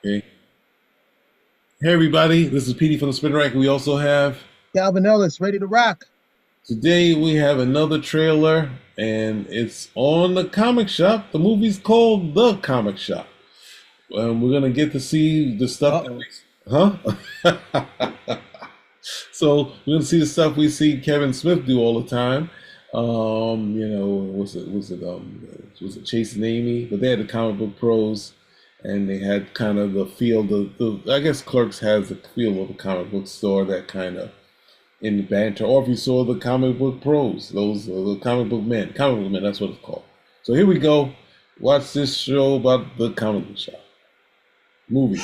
Okay. Hey everybody, this is Petey from the Spin Rack. We also have Calvin Ellis, ready to rock. today we have another trailer and it's on the comic shop. The movie's called The Comic Shop. We're gonna get to see the stuff huh? So we're gonna see the stuff we see Kevin Smith do all the time. Was it Chase and Amy? But they had the comic book pros, and they had kind of the feel. The I guess Clerks has the feel of a comic book store, that kind of in the banter. Or if you saw the comic book pros, those the comic book men, that's what it's called. So here we go. Watch this show about the comic book shop movie.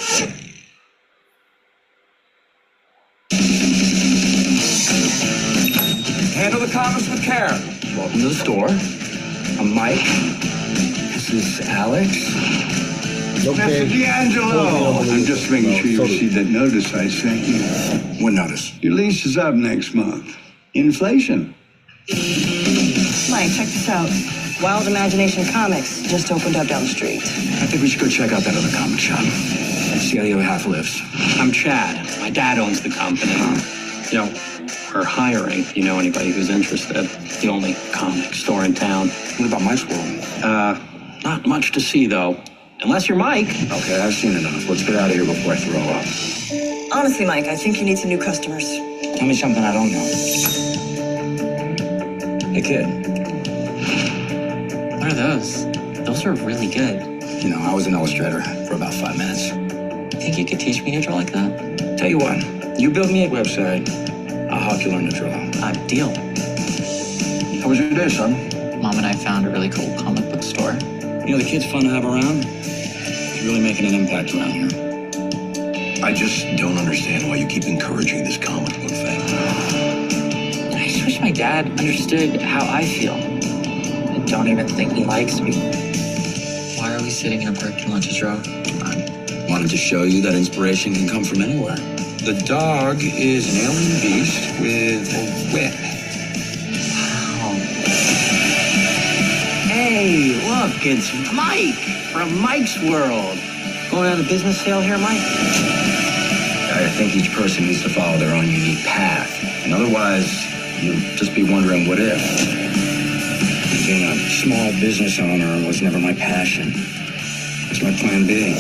Handle the comics with care. Welcome to the store. I'm Mike. This is Alex. Okay. Mr. D'Angelo. I'm just making sure you received that notice I sent you. What notice? Your lease is up next month. Inflation. Mike, check this out. Wild Imagination Comics just opened up down the street. I think we should go check out that other comic shop. See how the other half lives. I'm Chad. My dad owns the company. You know, we're hiring. You know anybody who's interested? The only comic store in town. What about Mike's World? Not much to see though. Unless you're Mike. Okay, I've seen enough. Let's get out of here before I throw up. Honestly, Mike, I think you need some new customers. Tell me something I don't know. Hey, kid. What are those? Those are really good. You know, I was an illustrator for about 5 minutes. Think you could teach me to draw like that? Tell you what, you build me a website, I'll help you learn to draw. Deal. How was your day, son? Mom and I found a really cool comic book store. You know, the kid's fun to have around. He's really making an impact around here. I just don't understand why you keep encouraging this comic book thing. I just wish my dad understood how I feel. I don't even think he likes me. Why are we sitting in a parking lot to draw? I wanted to show you that inspiration can come from anywhere. The dog is an alien beast with a whip. Wow. Hey, look, it's Mike from Mike's World. Going on a business sale here, Mike? I think each person needs to follow their own unique path. And otherwise, you'll just be wondering what if. Being a small business owner was never my passion. It's my plan B.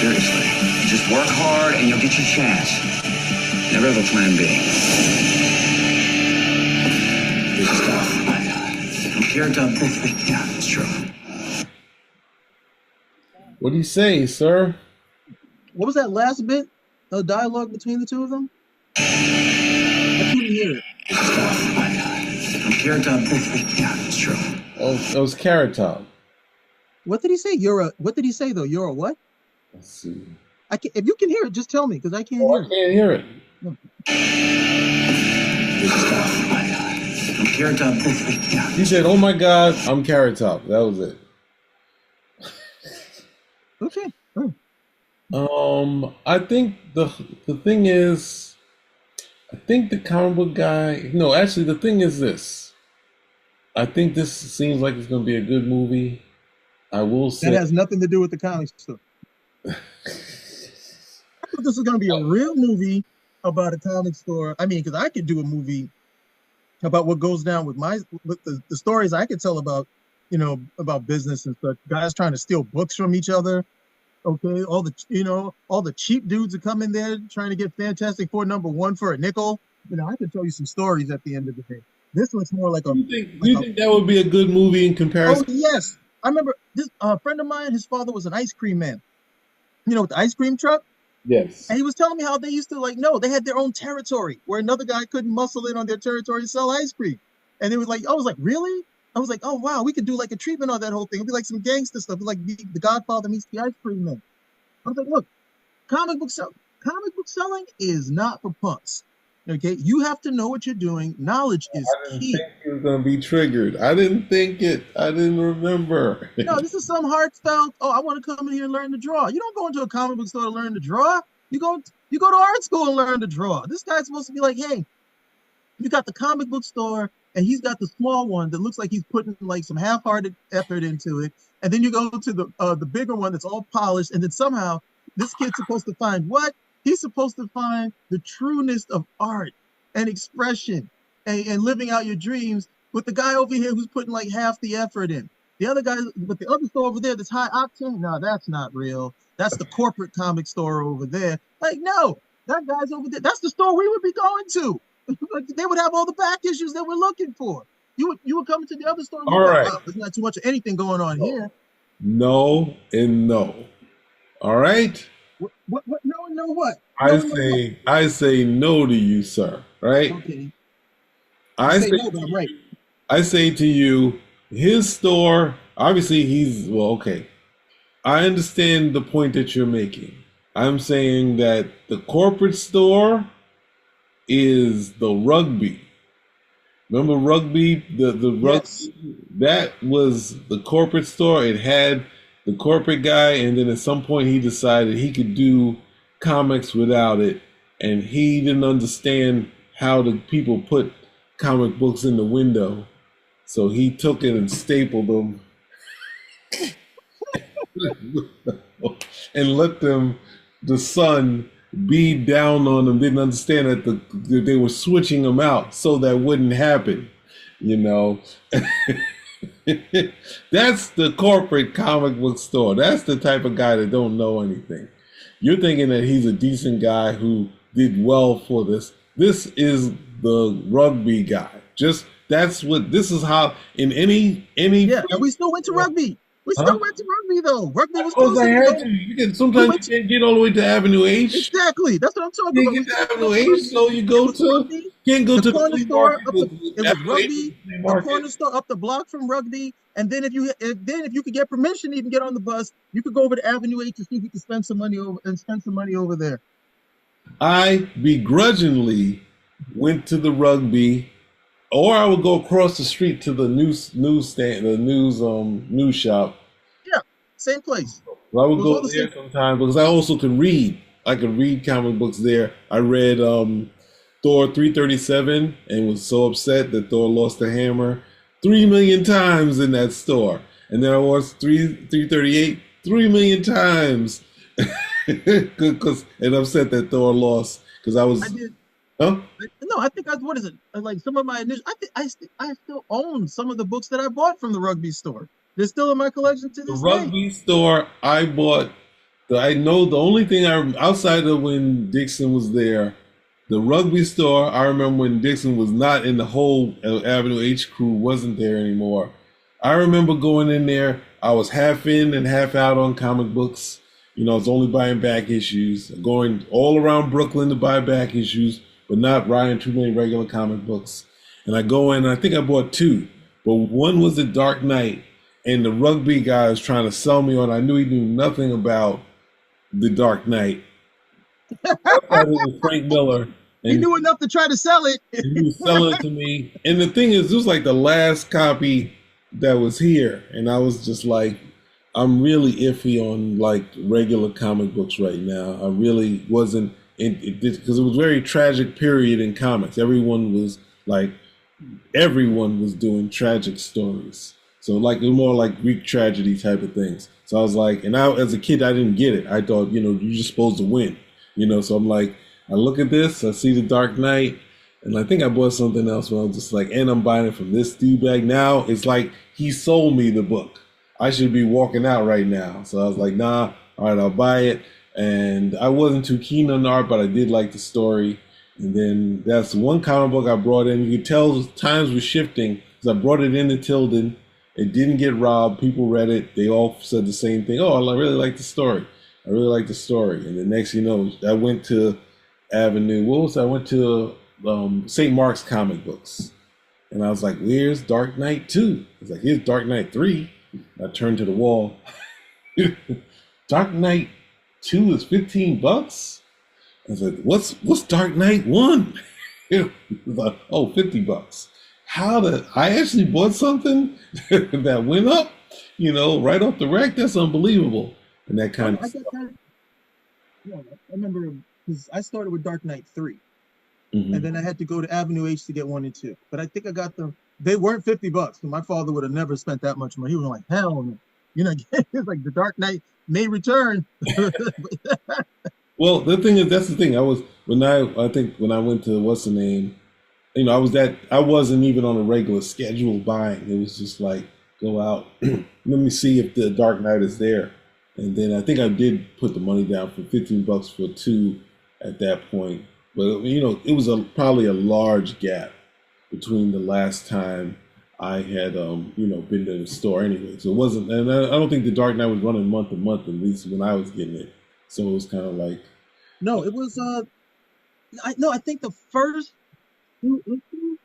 Seriously, you just work hard and you'll get your chance. Never have a plan B. This is tough. I'm scared of... Yeah, it's true. What do you say, sir? What was that last bit of dialogue between the two of them? I couldn't hear it. This is tough. I'm scared of... Yeah, it's true. Oh, that was Carrot Top. What did he say? What did he say though? You're a what? Let's see. If you can hear it, just tell me because I can't Oh, hear I can't hear it. This is tough. I'm scared of... Yeah. He said, "Oh my God, I'm Carrot Top." That was it. it. Okay. I think the thing is, I think the comic book guy. No, actually, the thing is this. I think this seems like it's going to be a good movie. I will say That has nothing to do with the comics stuff. I thought this was going to be a real movie about a comic store. I mean, because I could do a movie about what goes down with the stories I could tell about, about business and stuff. Guys trying to steal books from each other. Okay, all the cheap dudes that come in there trying to get Fantastic Four #1 for a nickel. I could tell you some stories at the end of the day. This looks more like a. Do you think that would be a good movie in comparison? Oh yes, I remember this friend of mine. His father was an ice cream man. With the ice cream truck. Yes. And he was telling me how they used to they had their own territory where another guy couldn't muscle in on their territory to sell ice cream. And it was like, I was like, really? I was like, oh wow, we could do like a treatment on that whole thing. It'd be like some gangster stuff. It'd be like the Godfather meets the ice cream man. I was like, look, comic book selling is not for punks. Okay, you have to know what you're doing. Knowledge is key. I didn't think it was gonna be triggered. I didn't think it. I didn't remember. No, this is some heartfelt. Oh, I want to come in here and learn to draw. You don't go into a comic book store to learn to draw. You go to art school and learn to draw. This guy's supposed to be like, hey, you got the comic book store, and he's got the small one that looks like he's putting like some half-hearted effort into it. And then you go to the bigger one that's all polished, and then somehow this kid's supposed to find what? He's supposed to find the trueness of art and expression and living out your dreams with the guy over here who's putting like half the effort in. The other guy, but the other store over there that's high octane, no, that's not real. That's the corporate comic store over there. Like, no, that guy's over there. That's the store we would be going to. They would have all the back issues that we're looking for. You would come into the other store and all right. wow, there's not too much of anything going on here. No and no. All right. What? No, what? I say no to you, sir. Right? Okay. I say no, but I'm right. I say to you, his store, obviously okay. I understand the point that you're making. I'm saying that the corporate store is the rugby. Remember rugby? The rugby, Yes. that was the corporate store. It had the corporate guy, and then at some point he decided he could do comics without it, and he didn't understand how the people put comic books in the window. So he took it and stapled them and let the sun beat down on them. Didn't understand that they were switching them out so that wouldn't happen. That's the corporate comic book store. That's the type of guy that don't know anything. You're thinking that he's a decent guy who did well for this. This is the rugby guy. This is how in any Yeah, and we still went to rugby. We still went to rugby though. Rugby was close. I had to. Sometimes you can't get all the way to Avenue H. Exactly. That's what I'm talking about. You can't get to Avenue H, so you can't go to the corner store. It was rugby. the corner store up the block from rugby, and then if you could get permission to even get on the bus, you could go over to Avenue H to see if you could spend some money over there. I begrudgingly went to the rugby, or I would go across the street to the newsstand, the news shop. Yeah, same place. Well, I would go there sometimes because I also could read. I could read comic books there. I read Thor 337 and was so upset that Thor lost the hammer 3 million times in that store. And then I watched 338 3 million times and upset that Thor lost because I did. Huh? No, I think what is it? Like some of my initial. I still own some of the books that I bought from the rugby store. They're still in my collection to this day. The rugby store I bought. I know the only thing outside of when Dixon was there, the rugby store. I remember when Dixon was not in the whole Avenue H crew wasn't there anymore. I remember going in there. I was half in and half out on comic books. I was only buying back issues, going all around Brooklyn to buy back issues, but not buying too many regular comic books. And I go in, and I think I bought 2, but one was The Dark Knight, and the rugby guy was trying to sell me on. I knew he knew nothing about The Dark Knight. I thought it was Frank Miller. He knew enough to try to sell it. He was selling it to me. And the thing is, this was like the last copy that was here, and I was just like, I'm really iffy on like regular comic books right now. I really wasn't because it was a very tragic period in comics. Everyone was doing tragic stories. So like it was more like Greek tragedy type of things. So I was like, and as a kid, I didn't get it. I thought, you're just supposed to win, So I'm like, I look at this, I see The Dark Knight, and I think I bought something else. But I was just like, and I'm buying it from this D-bag. Now it's like he sold me the book. I should be walking out right now. So I was like, nah, all right, I'll buy it. And I wasn't too keen on the art, but I did like the story. And then that's one comic book I brought in. You could tell times were shifting because I brought it into Tilden. It didn't get robbed. People read it. They all said the same thing. Oh, I really like the story. I really like the story. And the next, I went to Avenue. I went to St. Mark's Comic Books. And I was like, where's Dark Knight 2? I was like, here's Dark Knight 3. I turned to the wall. Dark Knight 2 is $15. I was like, what's Dark Knight 1? It was like, oh, $50. I actually bought something that went up, right off the rack? That's unbelievable. And that kind of stuff. I remember because I started with Dark Knight 3. Mm-hmm. And then I had to go to Avenue H to get 1 and 2. But I think I got the they weren't $50. My father would have never spent that much money. He was like, hell no. You know, it's like The Dark Knight may return. Well, the thing is, that's the thing. I think when I went to what's the name, I wasn't even on a regular schedule buying. It was just like go out, let me see if the Dark Knight is there, and then I think I did put the money down for $15 for two at that point. But it was probably a large gap between the last time I had been to the store anyway. So it wasn't, and I don't think the Dark Knight was running month to month, at least when I was getting it. So it was kind of like, no, it was I think the first two issues,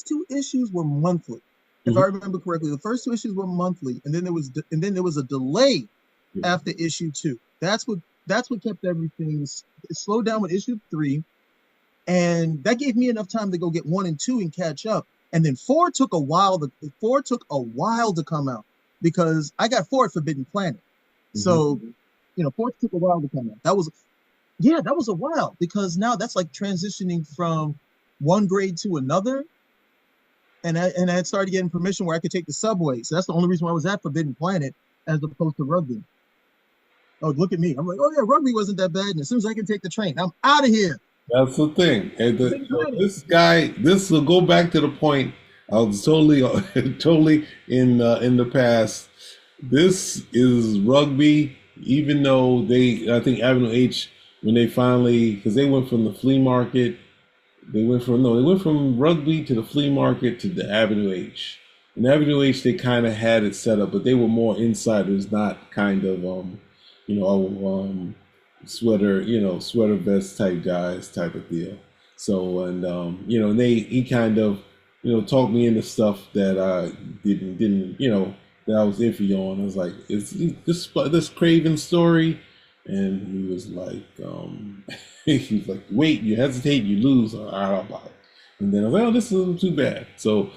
two issues were monthly. If I remember correctly, the first two issues were monthly, and then there was a delay after issue 2. That's what kept everything. It slowed down with issue 3, and that gave me enough time to go get 1 and 2 and catch up. And then 4 took a while. 4 took a while to come out because I got 4 at Forbidden Planet. So 4 took a while to come out. That was a while, because now that's like transitioning from one grade to another. And I had started getting permission where I could take the subway. So that's the only reason why I was at Forbidden Planet as opposed to rugby. Oh, look at me. I'm like, oh yeah, rugby wasn't that bad. And as soon as I can take the train, I'm out of here. That's the thing. And this will go back to the point. I was totally in the past. This is rugby, even though I think Avenue H, when they finally, because they went from the flea market, they went from rugby to the flea market to the Avenue H. In Avenue H, they kind of had it set up, but they were more insiders, not kind of sweater vest type guys type of deal. So, and he kind of talked me into stuff that I didn't that I was iffy on. I was like, is this Craven story? And he was like, wait, you hesitate, you lose. All right, I'll buy it. And then I was like, oh, this isn't too bad. So,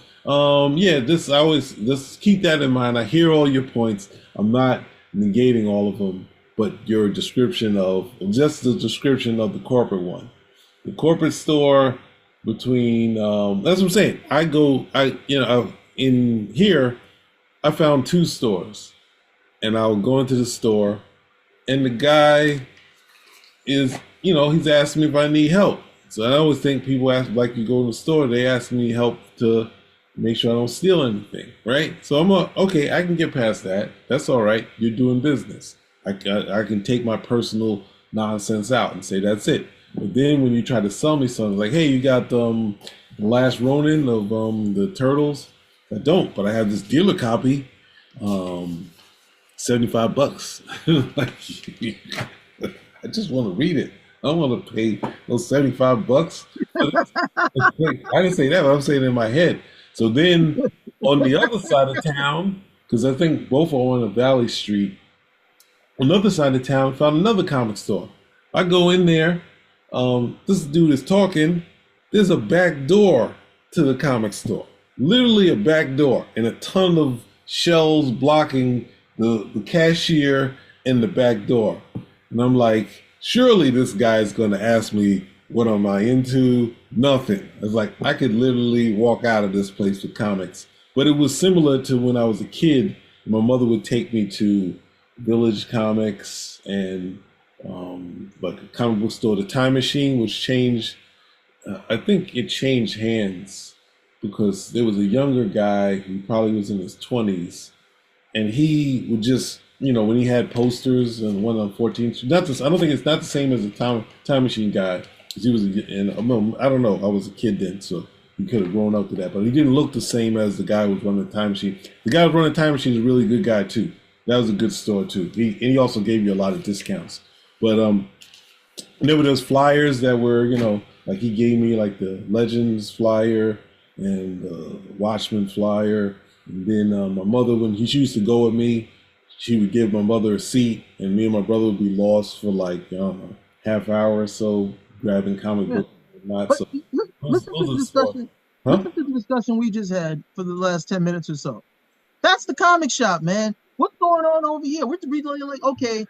just keep that in mind. I hear all your points. I'm not negating all of them, but your description of the corporate one, the corporate store between, that's what I'm saying. In here, I found 2 stores, and I'll go into the store, and the guy is, he's asking me if I need help. So I always think people ask, like you go in the store, they ask me help to make sure I don't steal anything, right? So I'm okay, I can get past that. That's all right. You're doing business. I can take my personal nonsense out and say that's it. But then when you try to sell me something, like, hey, you got the Last Ronin of the Turtles? I don't, but I have this dealer copy. $75. I just want to read it. I don't want to pay those $75. I didn't say that, but I'm saying it in my head. So then on the other side of town, because I think both are on a Valley Street, on the other side of town, found another comic store. I go in there. This dude is talking. There's a back door to the comic store. Literally a back door and a ton of shelves blocking the cashier and the back door. And I'm like, surely this guy is going to ask me, what am I into? Nothing. It's like, I could literally walk out of this place with comics. But it was similar to when I was a kid. My mother would take me to Village Comics and like a comic book store. The Time Machine was changed. I think it changed hands because there was a younger guy who probably was in his 20s. And he would just, when he had posters and one on 14th, I don't think it's not the same as the Time Machine guy. He was, and I don't know, I was a kid then, so he could have grown up to that. But he didn't look the same as the guy who was running the Time Machine. The guy who was running the Time Machine is a really good guy too. That was a good store too. He also gave you a lot of discounts. But there were those flyers that were, like he gave me like the Legends flyer and the Watchmen flyer. And then my mother, when she used to go with me, she would give my mother a seat, and me and my brother would be lost for like, I don't know, half hour or so, grabbing comic books. Listen to the discussion we just had for the last 10 minutes or so. That's the comic shop, man. What's going on over here? We're like, okay,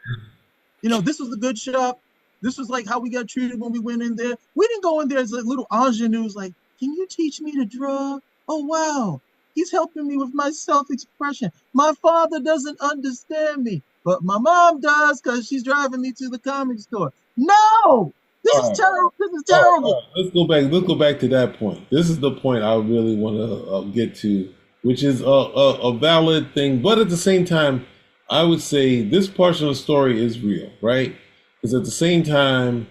this was a good shop. This was like how we got treated when we went in there. We didn't go in there as like little ingenues, like, can you teach me to draw? oh wow, he's helping me with my self-expression. My father doesn't understand me, but my mom does because she's driving me to the comic store. No, this All is right. terrible. This is All right, terrible. all right. Let's go back. Let's go back to that point. This is the point I really want to get to, which is a valid thing, but at the same time, I would say this portion of the story is real, right? Because at the same time,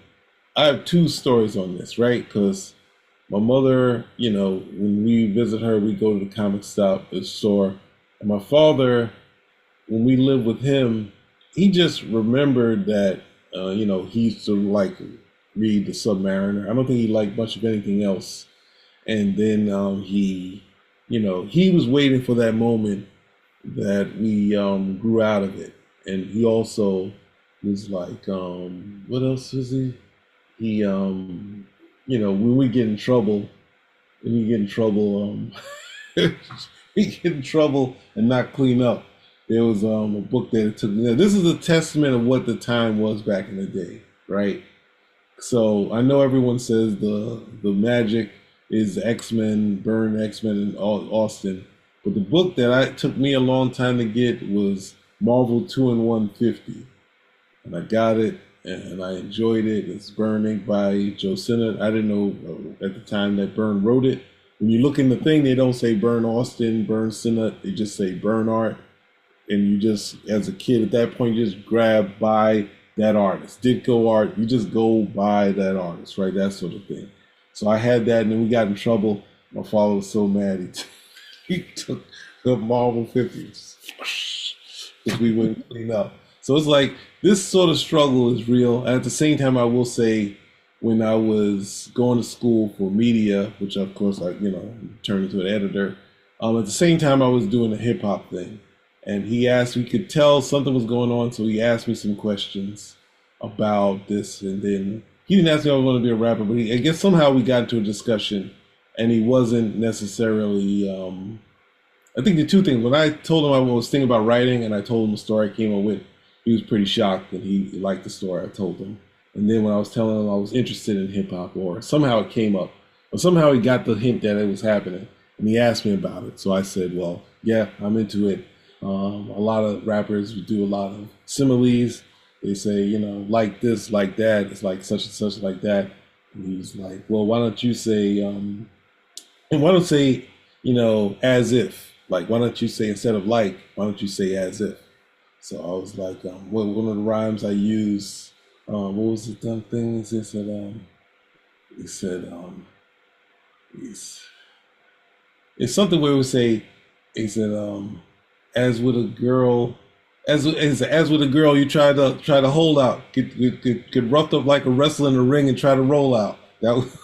I have two stories on this, right? Because my mother, you know, when we visit her, we go to the comic store, and my father, when we lived with him, he just remembered that, you know, he used to like read the Submariner. I don't think he liked much of anything else. And then he, you know, he was waiting for that moment that we grew out of it. And he also was like, what else was he? He, you know, when we get in trouble, we get in trouble and not clean up. There was a book that it took. You know, this is a testament of what the time was back in the day, right? So I know everyone says the magic is X-Men, Byrne X-Men, and Austin, but the book that took me a long time to get was Marvel 2-in-150, and I got it and I enjoyed it. It's Byrne Inc. by Joe Sinnott. I didn't know at the time that Byrne wrote it. When you look in the thing, they don't say Byrne Austin, Byrne Sinnott. They just say Byrne Art, and you just, as a kid at that point, you just grab by that artist. Ditko art, you just go by that artist, right? That sort of thing. So I had that, and then we got in trouble. My father was so mad, he took the Marvel 50s because we wouldn't clean up. So it's like this sort of struggle is real. At the same time, I will say, when I was going to school for media, which of course I, you know, turned into an editor, at the same time I was doing a hip hop thing. And he asked, we could tell something was going on, so he asked me some questions about this. And then he didn't ask me if I was going to be a rapper, but I guess somehow we got into a discussion, and he wasn't necessarily, I think the two things, when I told him I was thinking about writing and I told him the story I came up with, he was pretty shocked that he liked the story I told him. And then when I was telling him I was interested in hip hop, or somehow it came up, or somehow he got the hint that it was happening, and he asked me about it. So I said, well, yeah, I'm into it. A lot of rappers do a lot of similes. They say, you know, like this, like that. It's like such and such, like that. And he's like, well, why don't you say, and why don't say, you know, as if? Like, why don't you say, instead of like, why don't you say as if? So I was like, one of the rhymes I use, what was the dumb thing? He said, it's something where we say, he said, as with a girl, as with a girl, you try to hold out, get roughed up like a wrestler in the ring and try to roll out. That was,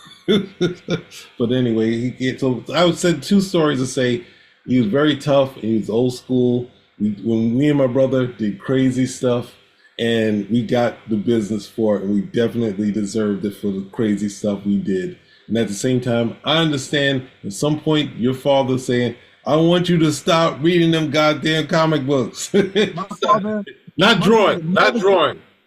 but anyway, so I would say two stories to say. He was very tough. And he was old school. When me and my brother did crazy stuff, and we got the business for it, and we definitely deserved it for the crazy stuff we did. And at the same time, I understand at some point your father saying, I want you to stop reading them goddamn comic books. My father, not drawing.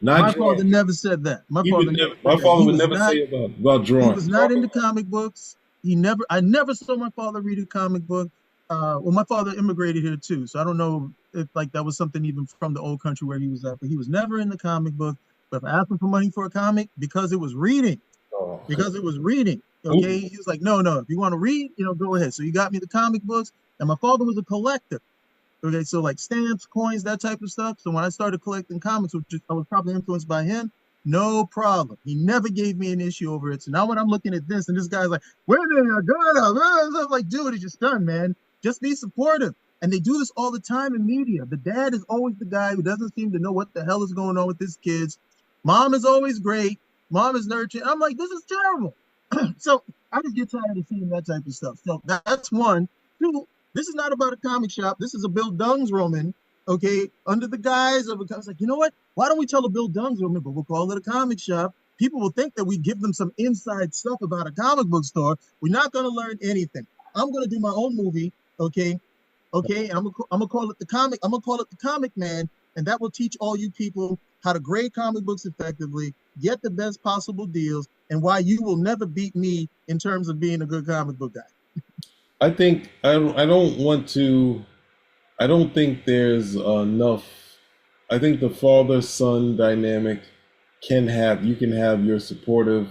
My father never said that. My father would never say about drawing. He was not into comic books. I never saw my father read a comic book. Well, my father immigrated here too, so I don't know if like that was something even from the old country where he was at. But he was never in the comic book. But if I asked him for money for a comic, because it was reading, okay, he was like, no, if you want to read, you know, go ahead. So he got me the comic books, and my father was a collector. Okay, so like stamps, coins, that type of stuff. So when I started collecting comics, which I was probably influenced by him, no problem. He never gave me an issue over it. So now when I'm looking at this, and this guy's like, where did I go? I'm like, dude, it's just done, man. Just be supportive. And they do this all the time in media. The dad is always the guy who doesn't seem to know what the hell is going on with his kids. Mom is always great. Mom is nurturing. I'm like, this is terrible. So I just get tired of seeing that type of stuff. So that's one. Two, this is not about a comic shop. This is a Bill Dung's Roman, okay, under the guise of I was like, you know what? Why don't we tell a Bill Dung's Roman, but we'll call it a comic shop? People will think that we give them some inside stuff about a comic book store. We're not going to learn anything. I'm going to do my own movie. Okay. I'm gonna call it the comic. I'm gonna call it the Comic Man, and that will teach all you people how to grade comic books effectively, get the best possible deals, and why you will never beat me in terms of being a good comic book guy. I think I don't want to. I don't think there's enough. I think the father son dynamic you can have your supportive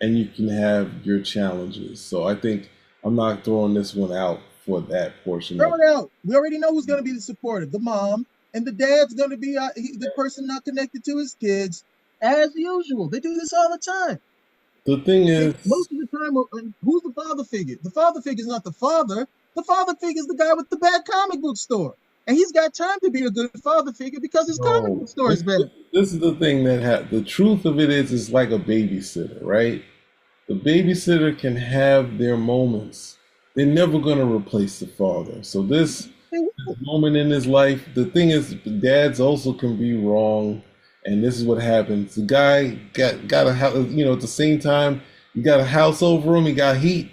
and you can have your challenges. So I think I'm not throwing this one out for that portion Throw of it out. We already know who's going to be the supportive, the mom, and the dad's going to be the person not connected to his kids, as usual. They do this all the time. the thing is. Most of the time, who's the father figure? The father figure is not the father. The father figure is the guy with the bad comic book store. And he's got time to be a good father figure because his comic book store is better. This is the thing the truth of it is it's like a babysitter, right? The babysitter can have their moments. They're never going to replace the father. So this moment in his life, the thing is, dads also can be wrong, and this is what happens. The guy got a house, at the same time, you got a house over him, he got heat.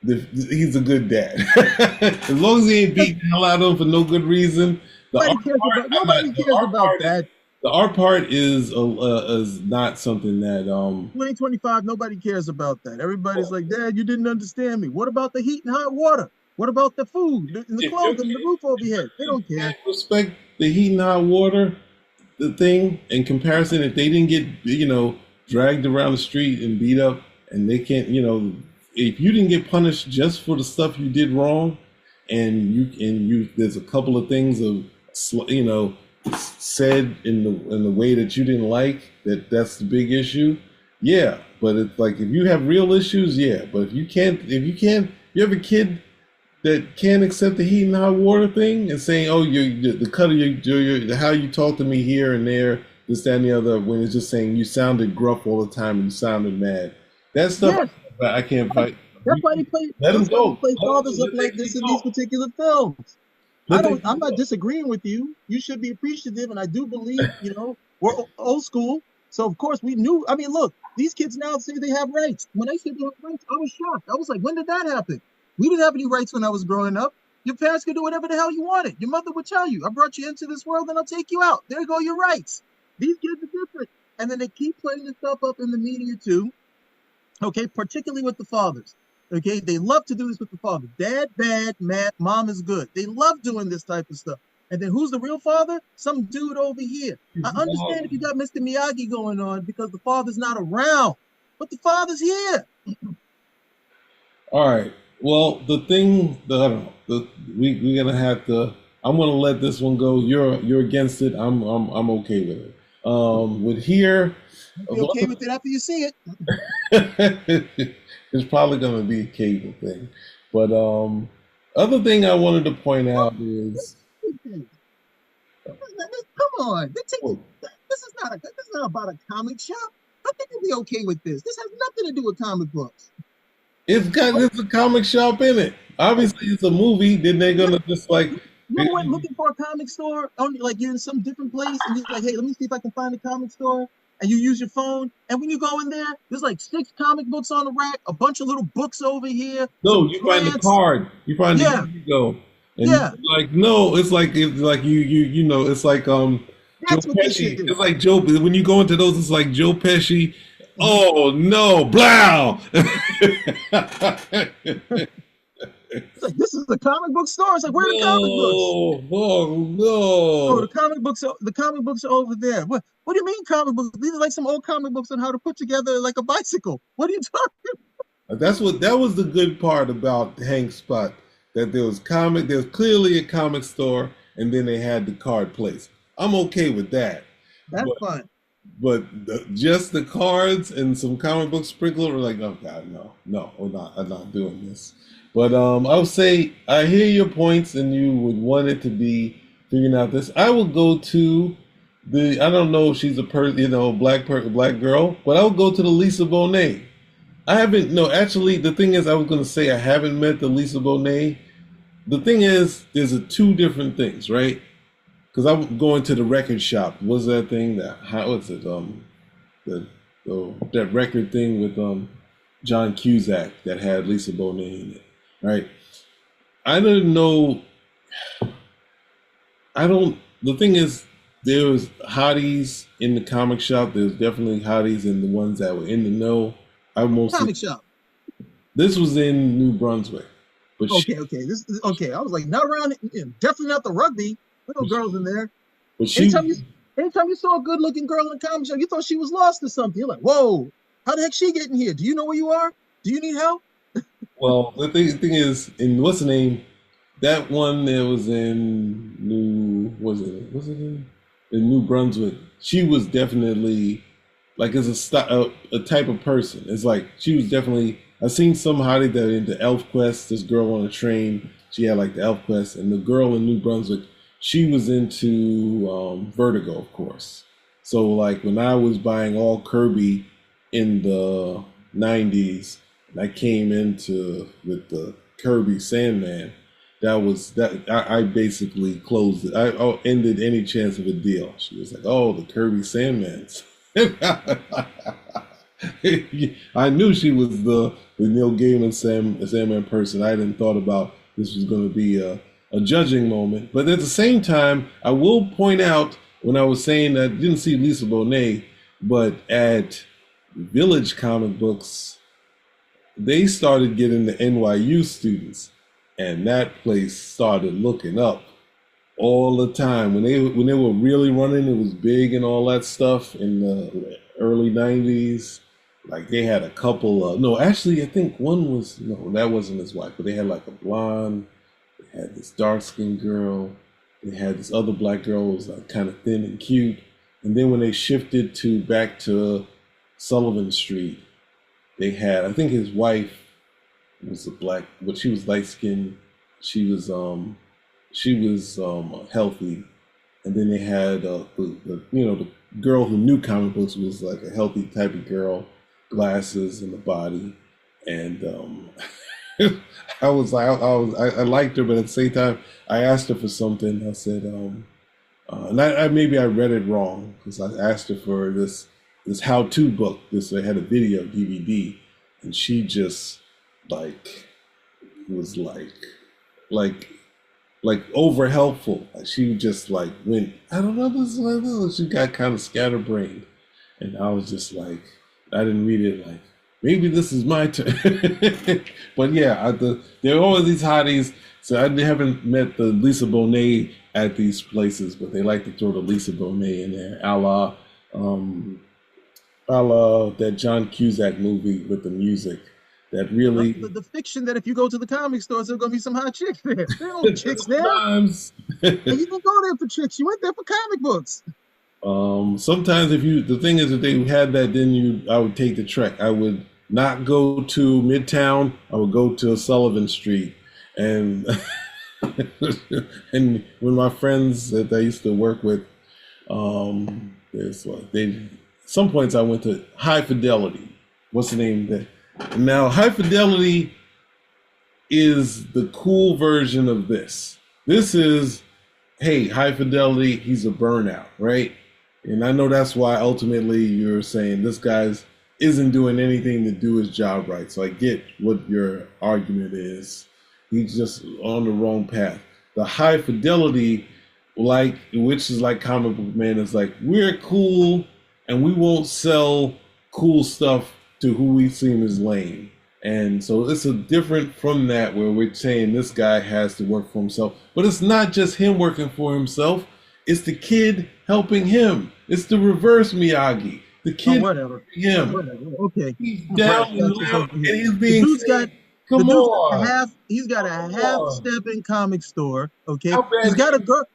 He's a good dad. As long as he ain't beating the hell out of him for no good reason. Nobody cares about that. The art part is not something that 2025, nobody cares about that. Everybody's like, Dad, you didn't understand me. What about the heat and hot water? What about the food and the clothes and the roof over your head? They don't care. Respect the heat and hot water, the thing in comparison. If they didn't get dragged around the street and beat up, and they can't if you didn't get punished just for the stuff you did wrong, and you there's a couple of things of said in the way that you didn't like, that's the big issue. Yeah, but it's like if you have real issues, yeah. But if you you have a kid that can't accept the heat and hot water thing and saying, oh, the cut of your how you talk to me here and there, this, that, and the other, when it's just saying you sounded gruff all the time and you sounded mad. That stuff, yes. I can't fight. That's why they play. Let them go. Play fathers up like this in these particular films. I'm not disagreeing with you. You should be appreciative, and I do believe, we're old school. So of course we knew. I mean, look, these kids now say they have rights. When I said they have rights, I was shocked. I was like, when did that happen? We didn't have any rights when I was growing up. Your parents could do whatever the hell you wanted. Your mother would tell you, I brought you into this world and I'll take you out. There go your rights. These kids are different. And then they keep putting this stuff up in the media too. Okay, particularly with the fathers. Okay, they love to do this with the father. Dad bad, mom is good. They love doing this type of stuff. And then who's the real father? Some dude over here. I understand if you got Mr. Miyagi going on because the father's not around, but the father's here. All right. Well, the thing that I don't know, we're gonna have to. I'm gonna let this one go. You're against it. I'm okay with it. With here, you'll be okay with it after you see it. It's probably gonna be a cable thing, but other thing I wanted to point out is, come on, this is not about a comic shop. I think you'll be okay with this. This has nothing to do with comic books. It's a comic shop in it. Obviously, it's a movie. Then they're gonna just like. You went looking for a comic store, like you're in some different place, and you're like, hey, let me see if I can find a comic store. And you use your phone, and when you go in there, there's like 6 comic books on the rack, a bunch of little books over here. No, you find the card. You find the ego. And like no, it's like you it's like Joe Pesci. It's like Joe. When you go into those, it's like Joe Pesci. Oh no, blow! It's like, this is the comic book store. It's like, where are the comic books? Oh no! Oh, the comic books are over there. What do you mean comic books? These are like some old comic books on how to put together like a bicycle. What are you talking about? That was the good part about Hank's spot. That there's clearly a comic store, and then they had the card place. I'm okay with that. That's fun. But just the cards and some comic book sprinkler were like, oh God, no, I'm not doing this. But I would say I hear your points, and you would want it to be figuring out this. I will go to I don't know if she's a black girl, but I would go to the Lisa Bonet. Actually, the thing is, I was going to say I haven't met the Lisa Bonet. The thing is, there's 2 different things, right? Because I'm going to the record shop. What's that thing? That record thing with John Cusack that had Lisa Bonet in it, right? I didn't know. The thing is, there was hotties in the comic shop. There's definitely hotties in the ones that were in the know. Comic shop. This was in New Brunswick, But Okay, this is okay. I was like, not around, definitely not the rugby. There no girls in there. but she, Anytime you saw a good-looking girl in a comic show, you thought she was lost or something. You're like, whoa, how the heck she getting here? Do you know where you are? Do you need help? well, the thing is, in what's the name? That one that was in in New Brunswick. She was definitely like as a type of person. It's like she was definitely. I've seen somebody that into Elf Quest. This girl on a train. She had like the Elf Quest, and the girl in New Brunswick. She was into Vertigo, of course. So like when I was buying all Kirby in the '90s, and I came into with the Kirby Sandman. I basically closed it. I ended any chance of a deal. She was like, "Oh, the Kirby Sandmans." I knew she was the Neil Gaiman Sandman person. I hadn't thought about this was going to be a judging moment. But at the same time, I will point out when I was saying that I didn't see Lisa Bonet, but at Village Comic Books, they started getting the NYU students. And that place started looking up all the time. When they were really running, it was big and all that stuff in the early '90s. Like they had a couple of I think one was that wasn't his wife, but they had like a blonde. They had this dark skinned girl. They had this other black girl who was like kind of thin and cute. And then when they shifted back to Sullivan Street, they had I think his wife was a black, but she was light skinned. She was healthy, and then they had the girl who knew comic books was like a healthy type of girl, glasses and the body, and I liked her, but at the same time I asked her for something. I said, and I maybe I read it wrong because I asked her for this how-to book. They had a video DVD, and she just was over helpful. She just went, I don't know, she got kind of scatterbrained. And I was just like, I didn't read it like, maybe this is my turn. But yeah, there are always these hotties. So I haven't met the Lisa Bonet at these places, but they like to throw the Lisa Bonet in there, a la that John Cusack movie with the music. That really the fiction that if you go to the comic stores, there's gonna be some hot chicks there. There are no chicks there. And you don't go there for chicks. You went there for comic books. Sometimes the thing is, if they had that, then I would take the trek. I would not go to Midtown. I would go to Sullivan Street, and and when my friends that I used to work with, some points I went to High Fidelity. What's the name that? Now, High Fidelity is the cool version of this. This is, hey, High Fidelity, he's a burnout, right? And I know that's why ultimately you're saying this guy isn't doing anything to do his job right. So I get what your argument is. He's just on the wrong path. The High Fidelity, which is like Comic Book Man, is like, we're cool and we won't sell cool stuff to who we seem as lame. And so it's a different from that where we're saying this guy has to work for himself. But it's not just him working for himself. It's the kid helping him. It's the reverse Miyagi. The kid helping him. Okay. He's down and he's being come on. He's got a half-step in comic store. Okay. He's got a girl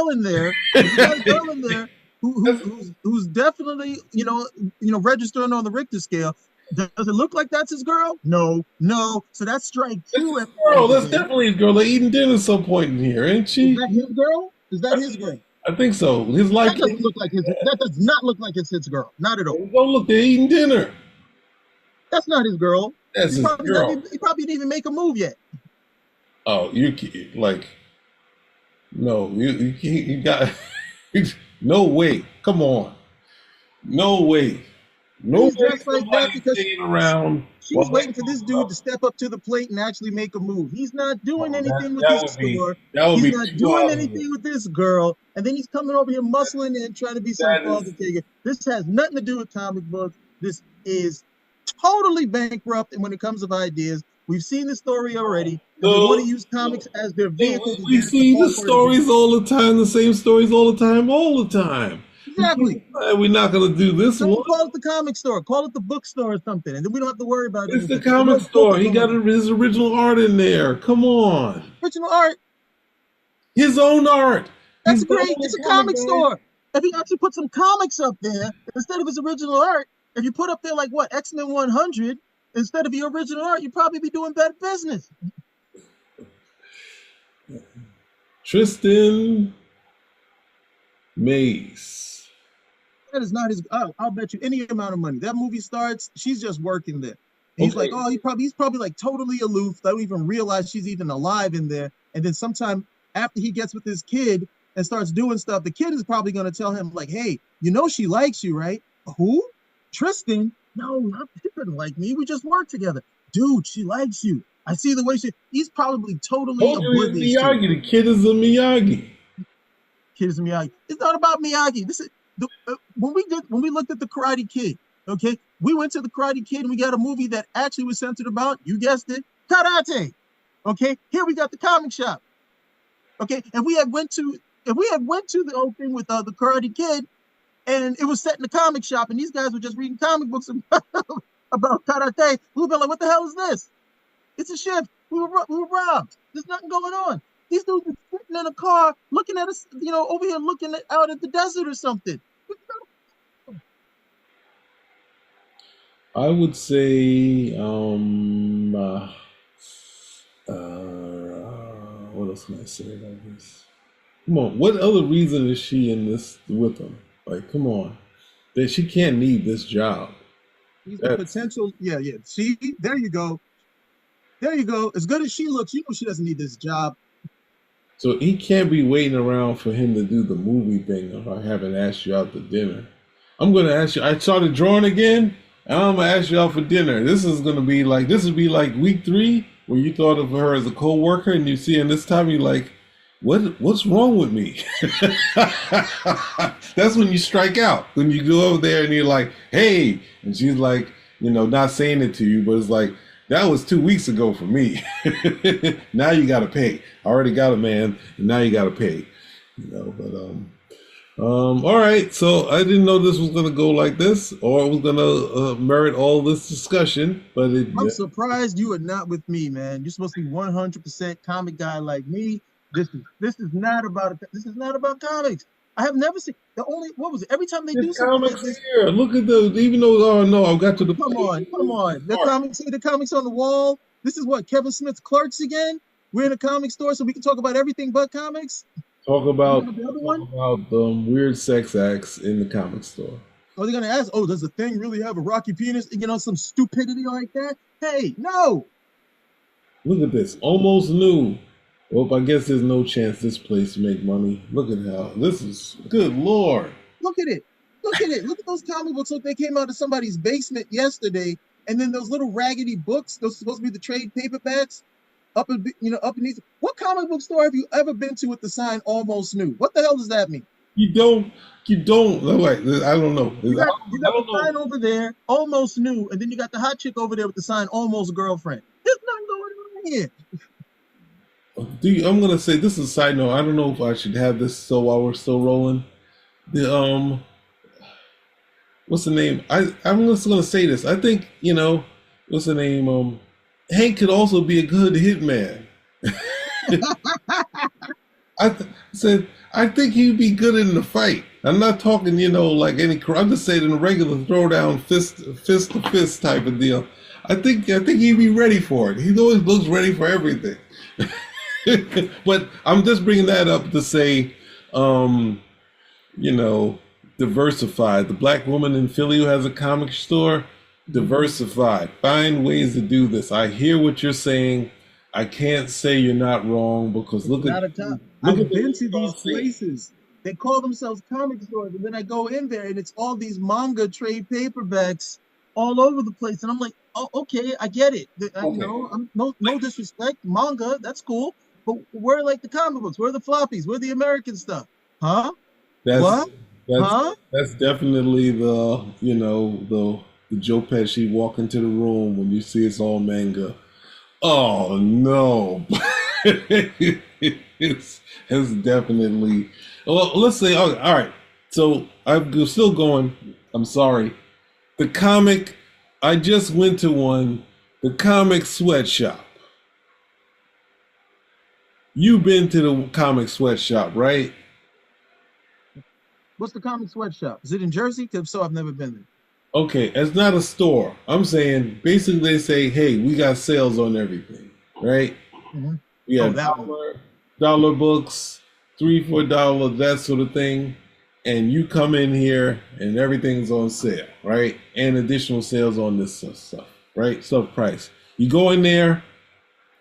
in there. He's got a girl in there who's definitely, registering on the Richter scale. Does it look like that's his girl? No. So that's strike two. That's definitely his girl. They're eating dinner at some point in here, ain't she? Is that his girl? Is that his girl? I think so. His life that does not look like it's his girl. Not at all. Don't look, they're eating dinner. That's not his girl. That's his girl. He probably didn't even make a move yet. Oh, you got no way. Come on. No way. No way. Just like that because around. She's waiting for this dude to step up to the plate and actually make a move. He's not doing anything with this store. He's not doing anything with this girl. And then he's coming over here muscling and trying to be some father figure. This has nothing to do with comic books. This is totally bankrupt. And when it comes to ideas, We've seen the story already, and No, they want to use comics as their vehicle. we see the stories all the time, the same stories all the time. Exactly. We're not gonna do this Don't one. call it the comic store. Call it the bookstore or something, and then we don't have to worry about It's the anything. comic No store. book He got his original art in there. Come on, original art. his own art. That's He's great. the It's a comic comic guy. store. If you actually put some comics up there instead of his original art, if you put up there like what X-Men 100 instead of your original art, you'd probably be doing better business. Tristan Mace. That is not his. I'll bet you any amount of money. That movie starts, she's just working there. And he's like, oh, he's probably like totally aloof. Don't even realize she's even alive in there. And then sometime after he gets with his kid and starts doing stuff, the kid is probably going to tell him like, hey, you know she likes you, right? Who? Tristan? No, she couldn't like me. We just work together. Dude, she likes you. I see the way he's probably totally oblivious. Miyagi. The kid is a Miyagi. Kid is Miyagi. It's not about Miyagi. This is when we looked at the Karate Kid. Okay, we went to the Karate Kid and we got a movie that actually was centered about, you guessed it, karate. Okay, here we got the comic shop. Okay, and we had went to the whole thing with the Karate Kid, and it was set in the comic shop, and these guys were just reading comic books about karate. We would be like, what the hell is this? It's a shift. We were robbed. There's nothing going on. These dudes are sitting in a car looking at us, over here looking out at the desert or something. I would say, what else can I say about this? Come on, what other reason is she in this with him? Like, come on, that she can't need this job. He's a potential, yeah. See, there you go. As good as she looks, you know she doesn't need this job. So he can't be waiting around for him to do the movie thing if I haven't asked you out to dinner. I'm going to ask you. I started drawing again, and I'm going to ask you out for dinner. This would be like week 3, where you thought of her as a co-worker, and you see, and this time you're like, what's wrong with me? That's when you strike out. When you go over there and you're like, hey, and she's like, not saying it to you, but it's like, that was 2 weeks ago for me. Now you got to pay. I already got a man, and now you got to pay. All right. So I didn't know this was going to go like this, or it was going to merit all this discussion. But I'm surprised you are not with me, man. You're supposed to be 100% comic guy like me. This is not about comics. I have never seen every time they do something like this. Here. Look at even though I got to the come on. The comics on the wall. This is what Kevin Smith's Clerks again. We're in a comic store, so we can talk about everything but comics. Talk about weird sex acts in the comic store. Are they gonna ask? Oh, does the Thing really have a rocky penis? Some stupidity like that. Hey, no. Look at this. Almost new. Well, I guess there's no chance this place to make money. Look at how this is. Good Lord. Look at it. Look at those comic books. Look, they came out of somebody's basement yesterday, and then those little raggedy books. Those are supposed to be the trade paperbacks. Up in these. What comic book store have you ever been to with the sign "Almost New"? What the hell does that mean? You don't. Like, I don't know. You got the sign over there, "Almost New," and then you got the hot chick over there with the sign "Almost Girlfriend." There's nothing going on here. I'm gonna say this is a side note. I don't know if I should have this while we're still rolling. What's the name? I'm just gonna say this. I think what's the name? Hank could also be a good hitman. I think he'd be good in the fight. I'm not talking like any. I'm just saying in a regular throwdown, fist to fist type of deal. I think he'd be ready for it. He always looks ready for everything. But I'm just bringing that up to say, diversified. The black woman in Philly who has a comic store, diversified. Find ways to do this. I hear what you're saying. I can't say you're not wrong because I've been to these places. They call themselves comic stores, and then I go in there and it's all these manga trade paperbacks all over the place, and I'm like, oh, okay, I get it. I'm no disrespect, manga, that's cool. But where are like the comic books? Where are the floppies? Where are the American stuff? Huh? That's definitely the Joe Pesci walk into the room when you see it's all manga. Oh no. It's definitely. Well, let's say. Oh, all right. So I'm still going. I'm sorry. The comic. I just went to one. The comic sweatshop. You've been to the comic sweatshop, right? What's the comic sweatshop? Is it in Jersey? Because if so, I've never been there. Okay, it's not a store. I'm saying basically they say, hey, we got sales on everything, right? Mm-hmm. We have that one. dollar books, $3, $4, that sort of thing. And you come in here and everything's on sale, right? And additional sales on this stuff, right? Sub price. You go in there,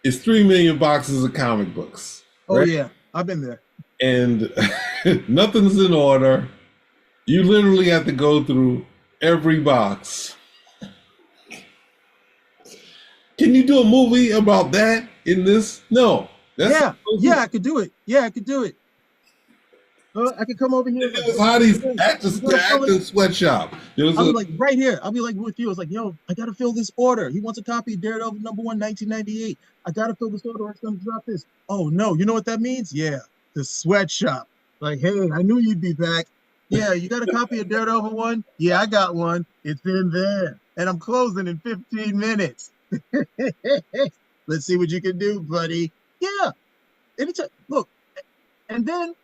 it's 3 million boxes of comic books. Oh, right? yeah, I've been there. And nothing's in order. You literally have to go through every box. Can you do a movie about that in this? No. Yeah, I could do it. Yeah, I could do it. I could come over here. It was Hottie's actor sweatshop. I'll be like right here. I'll be like with you. It's like, yo, I gotta fill this order. He wants a copy of Daredevil #1, 1998. I gotta fill this order. I'm gonna drop this. Oh no, you know what that means? Yeah, the sweatshop. Like, hey, I knew you'd be back. Yeah, you got a copy of Daredevil 1? Yeah, I got one. It's in there, and I'm closing in 15 minutes. Let's see what you can do, buddy. Yeah, anytime. Look, and then.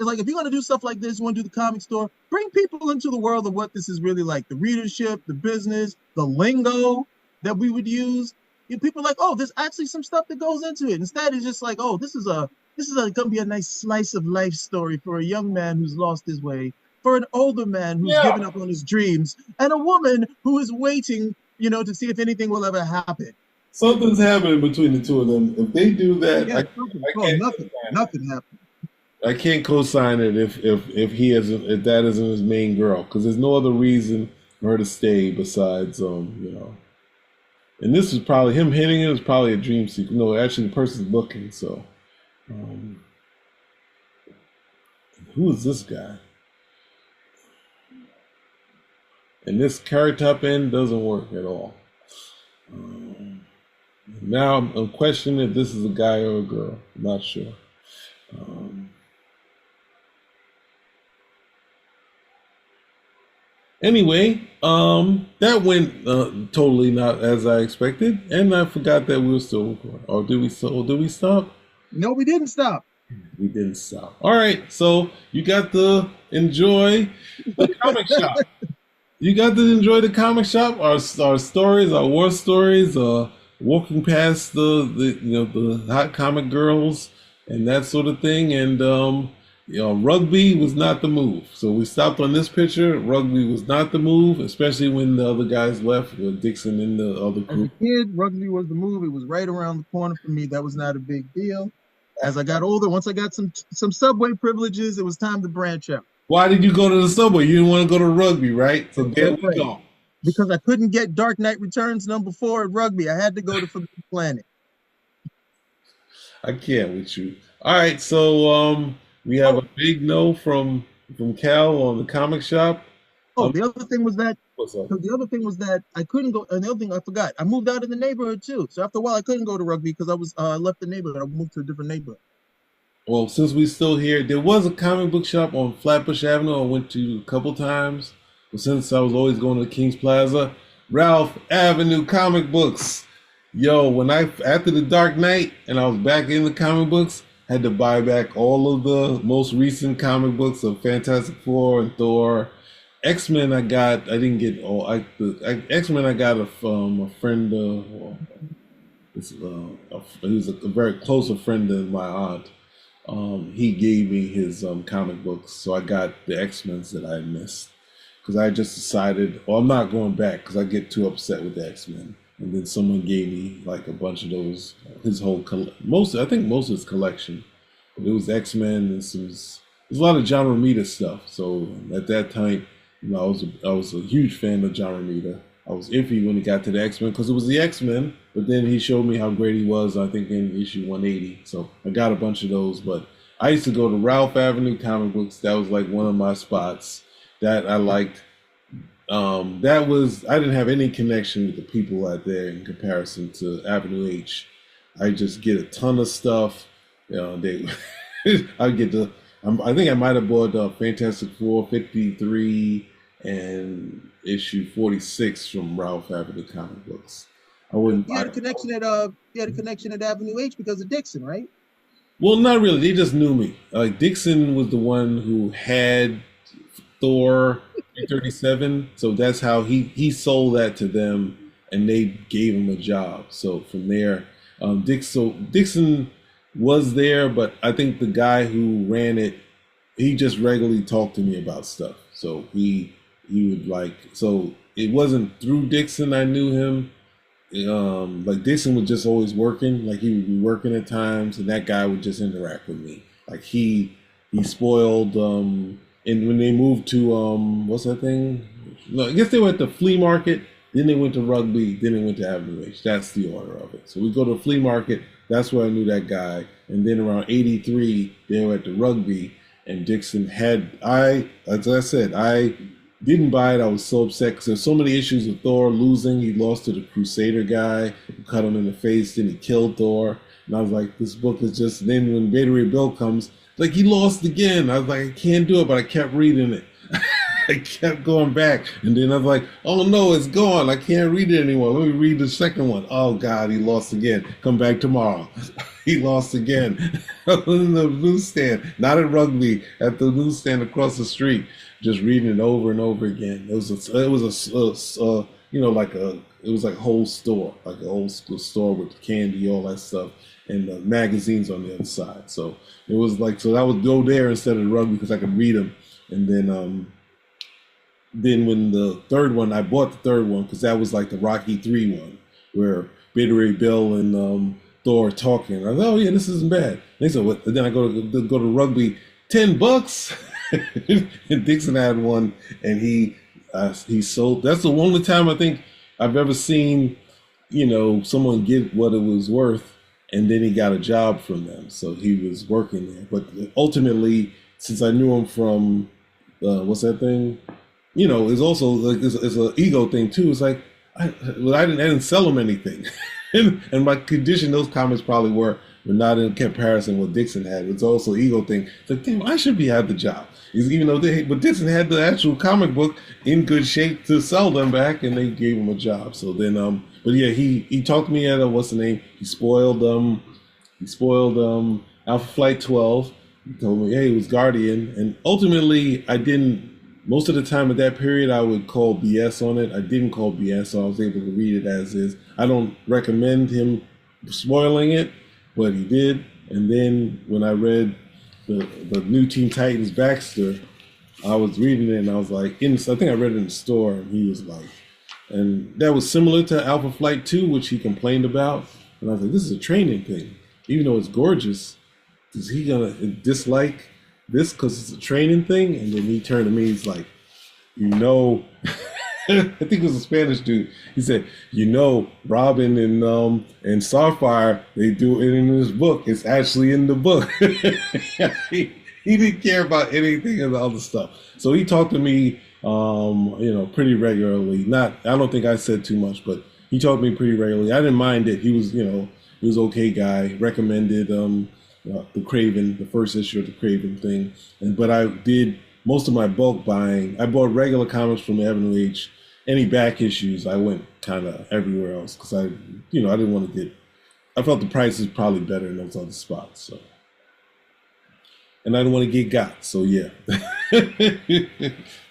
Like, if you're going to do stuff like this, you want to do the comic store, bring people into the world of what this is really like, the readership, the business, the lingo that we would use. People are like, oh, there's actually some stuff that goes into it. Instead, it's just like, oh, this is going to be a nice slice of life story for a young man who's lost his way, for an older man who's given up on his dreams, and a woman who is waiting, to see if anything will ever happen. Something's happening between the two of them. If they do that, nothing happened. I can't co-sign it if that isn't his main girl, because there's no other reason for her to stay besides And this is probably him hitting it is probably a dream sequence. No, actually the person's looking. So, who is this guy? And this carrot top end doesn't work at all. Now I'm questioning if this is a guy or a girl. I'm not sure. Anyway, that went totally not as I expected, and I forgot that we were still recording. Or did we stop? No, we didn't stop. We didn't stop. All right, so you got to enjoy the comic shop. You got to enjoy the comic shop. Our stories, our war stories, walking past the hot comic girls and that sort of thing, and rugby was not the move. So we stopped on this picture. Rugby was not the move, especially when the other guys left, with Dixon and the other group. As a kid, rugby was the move. It was right around the corner for me. That was not a big deal. As I got older, once I got some subway privileges, it was time to branch out. Why did you go to the subway? You didn't want to go to rugby, right? So there we go. Because I couldn't get Dark Knight Returns #4 at rugby. I had to go to Forbidden Planet. I can't with you. All right, so we have a big no from Cal on the comic shop. The other thing was that. What's up? The other thing was that I couldn't go. And the other thing I forgot, I moved out of the neighborhood too. So after a while, I couldn't go to rugby because I was left the neighborhood. I moved to a different neighborhood. Well, since we're still here, there was a comic book shop on Flatbush Avenue I went to a couple times. But since I was always going to Kings Plaza, Ralph Avenue Comic Books. Yo, after the Dark Knight and I was back in the comic books, had to buy back all of the most recent comic books of Fantastic Four and Thor. X-Men I didn't get all. X-Men I got from a friend. He was a very close friend of my aunt. He gave me his comic books, so I got the X-Men that I missed. Because I just decided, I'm not going back because I get too upset with the X-Men. And then someone gave me like a bunch of those, his whole most of his collection. But it was X-Men and there's a lot of John Romita stuff. So at that time, I was a huge fan of John Romita. I was iffy when he got to the X-Men because it was the X-Men, but then he showed me how great he was, I think, in issue 180. So I got a bunch of those, but I used to go to Ralph Avenue Comic Books. That was like one of my spots that I liked. I didn't have any connection with the people out there in comparison to Avenue H. I just get a ton of stuff. You know, I get the. I think I might have bought Fantastic Four 53 and issue 46 from Ralph Avenue Comic Books. I wouldn't. You had a connection at Avenue H because of Dixon, right? Well, not really. They just knew me. Dixon was the one who had Thor 337, so that's how he sold that to them, and they gave him a job. So from there, Dixon was there, but I think the guy who ran it, he just regularly talked to me about stuff. So he would like, so it wasn't through Dixon I knew him. Like Dixon was just always working, like he would be working at times, and that guy would just interact with me. Like he spoiled, and when they moved to what's that thing? No, I guess they were at the flea market, then they went to Rugby, then they went to Avenue H. That's the order of it. So we go to the flea market, that's where I knew that guy, and then around 83 they were at the Rugby, and Dixon had, as I said, I didn't buy it. I was so upset because there's so many issues of Thor losing. He lost to the Crusader guy who cut him in the face, then he killed Thor. And I was like, this book is just, then when Beta Ray Bill comes, like he lost again. I was like, I can't do it, but I kept reading it. I kept going back. And then I was like, oh no, it's gone. I can't read it anymore. Let me read the second one. Oh God, he lost again. Come back tomorrow. He lost again. In the newsstand, not at Rugby, at the newsstand across the street, just reading it over and over again. It was like a whole store, like an old school store with candy, all that stuff, and magazines on the other side. So it was like, so I would go there instead of Rugby because I could read them. And then when the third one, I bought the third one because that was like the Rocky 3 one where Beta Ray Bill and Thor talking. I was, oh yeah, this isn't bad. And they said, what? And then I go to Rugby, $10. And Dixon had one, and he sold. That's the only time I think I've ever seen, someone get what it was worth, and then he got a job from them. So he was working there. But ultimately, since I knew him from what's that thing? It's also like it's an ego thing too. It's like I didn't sell him anything, and my condition those comments probably were. But not in comparison with Dixon had. It's also an ego thing. It's like, damn, I should be had the job. Even though but Dixon had the actual comic book in good shape to sell them back, and they gave him a job. So then, but yeah, he talked to me at what's the name? He spoiled Alpha Flight 12. He told me, hey, it was Guardian, and ultimately I didn't. Most of the time at that period, I would call BS on it. I didn't call BS, so I was able to read it as is. I don't recommend him spoiling it, but he did. And then when I read the new Teen Titans Baxter, I was reading it and I was like, I think I read it in the store, and he was like, and that was similar to Alpha Flight 2, which he complained about. And I was like, this is a training thing. Even though it's gorgeous, is he gonna dislike this because it's a training thing? And then he turned to me, he's like, I think it was a Spanish dude. He said, Robin and Starfire, they do it in this book. It's actually in the book. He didn't care about anything of the other stuff. So he talked to me, pretty regularly. I don't think I said too much, but he talked to me pretty regularly. I didn't mind it. He was, he was an okay guy. Recommended the Craven, the first issue of the Craven thing. But I did most of my bulk buying. I bought regular comics from Avenue H. Any back issues, I went kind of everywhere else because I didn't want to I felt the price is probably better in those other spots. So, and I didn't want to get got. So yeah.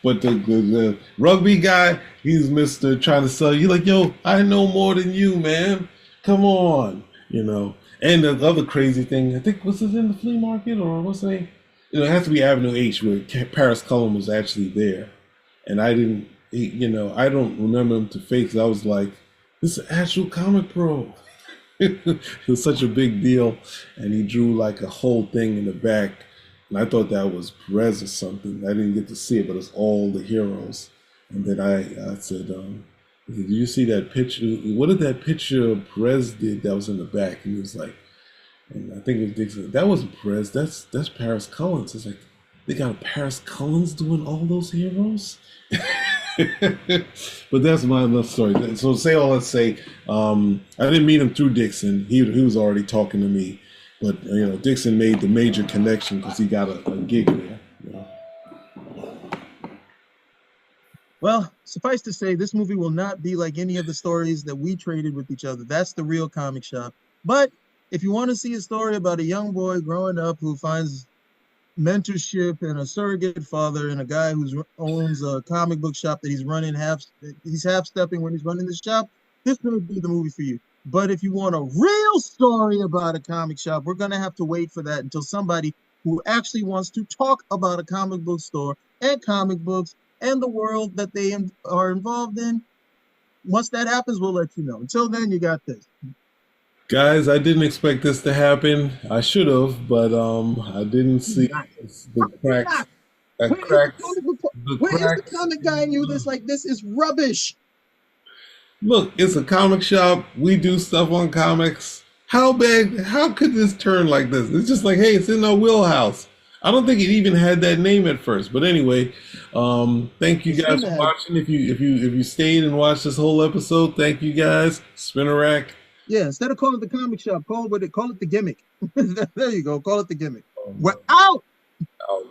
But the Rugby guy, he's Mr. trying to sell you like, yo, I know more than you, man. Come on, And the other crazy thing, I think, was it in the flea market or what's it? It has to be Avenue H where Paris Cullen was actually there, and I didn't. I don't remember him to face. I was like, this is actual comic pro. It was such a big deal, and he drew like a whole thing in the back, and I thought that was Perez or something. I didn't get to see it, but it's all the heroes. And then I said, did you see that picture? What did that picture Perez did that was in the back? And he was like, and I think it was Dixon. That wasn't Perez. That's Paris Cullins. It's like, they got Paris Cullins doing all those heroes? But that's my love story. So say all that say, I didn't meet him through Dixon. He was already talking to me, but Dixon made the major connection because he got a gig there. Well, suffice to say, this movie will not be like any of the stories that we traded with each other. That's the real comic shop. But if you want to see a story about a young boy growing up who finds mentorship and a surrogate father and a guy who owns a comic book shop that he's running he's half-stepping when he's running the shop, this may be the movie for you. But if you want a real story about a comic shop, we're going to have to wait for that until somebody who actually wants to talk about a comic book store and comic books and the world that they are involved in. Once that happens, we'll let you know. Until then, you got this. Guys, I didn't expect this to happen. I should have, but I didn't see the cracks. Where is the comic guy in you that's like, this is rubbish? Look, it's a comic shop. We do stuff on comics. How bad? How could this turn like this? It's just like, hey, it's in our wheelhouse. I don't think it even had that name at first. But anyway, thank you guys for watching. If you stayed and watched this whole episode, thank you guys. Spinnerack. Yeah, instead of calling it the comic shop, call it the gimmick. There you go. Call it the gimmick. We're out.